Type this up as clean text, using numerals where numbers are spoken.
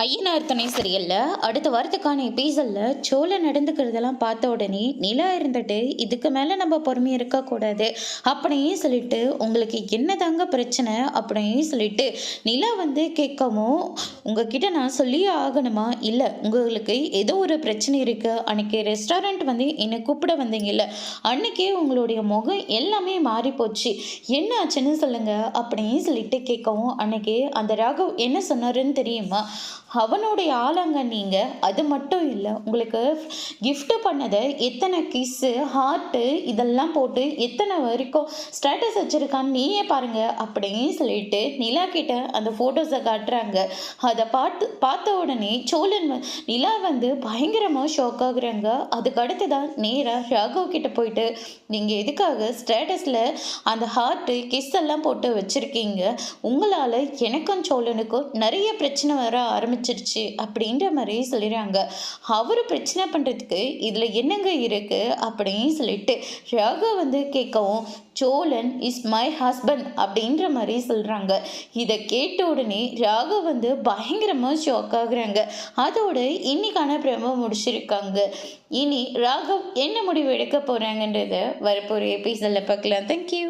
ஐயனார் துணை சீரியல்ல அடுத்த வாரத்துக்கான எபிசோட்ல சோழ நடந்துக்கிறதெல்லாம் பார்த்த உடனே நிலா இருந்துட்டு இதுக்கு மேல நம்ம பொறுமையா இருக்கக்கூடாது அப்படின்னு சொல்லிட்டு உங்களுக்கு என்னதாங்க பிரச்சனை அப்படின்னு சொல்லிட்டு நிலா வந்து கேட்கவும் உங்ககிட்ட நான் சொல்லியே ஆகணுமா இல்லை உங்களுக்கு ஏதோ ஒரு பிரச்சனை இருக்கு அன்னைக்கு ரெஸ்டாரண்ட் வந்து என்னை கூப்பிட வந்தீங்கல்ல அன்னைக்கே உங்களுடைய முகம் எல்லாமே மாறி போச்சு என்ன ஆச்சுன்னு சொல்லுங்க அப்படின்னு சொல்லிட்டு கேட்கவும் அன்னைக்கு அந்த ராகவ் என்ன சொன்னாருன்னு தெரியுமா அவனுடைய ஆளுங்க நீங்கள் அது மட்டும் இல்லை உங்களுக்கு gift பண்ணதை எத்தனை கிஸ்ஸு ஹார்ட்டு இதெல்லாம் போட்டு எத்தனை வரைக்கும் ஸ்டேட்டஸ் வச்சுருக்கான்னு நீயே பாருங்க அப்படின்னு சொல்லிட்டு நிலா கிட்ட அந்த ஃபோட்டோஸை காட்டுறாங்க. அதை பார்த்த உடனே நிலா வந்து பயங்கரமாக ஷாக் ஆகுறாங்க. அதுக்கு அடுத்ததான் நேராக ராகவ் கிட்ட போயிட்டு நீங்கள் எதுக்காக ஸ்டேட்டஸில் அந்த ஹார்ட்டு கிஸ் எல்லாம் போட்டு வச்சுருக்கீங்க, உங்களால் எனக்கும் சோழனுக்கும் நிறைய பிரச்சனை வர ஆரம்பிச்சிருச்சு அப்படின்ற மாதிரி சொல்லிடுறாங்க. அவர் பிரச்சனை பண்ணுறதுக்கு இதில் என்னங்க இருக்கு அப்படின்னு சொல்லிட்டு ராகவ் வந்து கேட்கவும் சோழன் இஸ் மை ஹஸ்பண்ட் அப்படின்ற மாதிரி சொல்கிறாங்க. இதை கேட்ட உடனே ராகவ் வந்து பயங்கரமாக ஷாக் ஆகுறாங்க. அதோட இன்னைக்கான பிரமோ முடிச்சிருக்காங்க. இனி ராகவ் என்ன முடிவு எடுக்க போகிறாங்கன்றத வரப்போகிற எபிசோடில் பார்க்கலாம். தேங்க்யூ.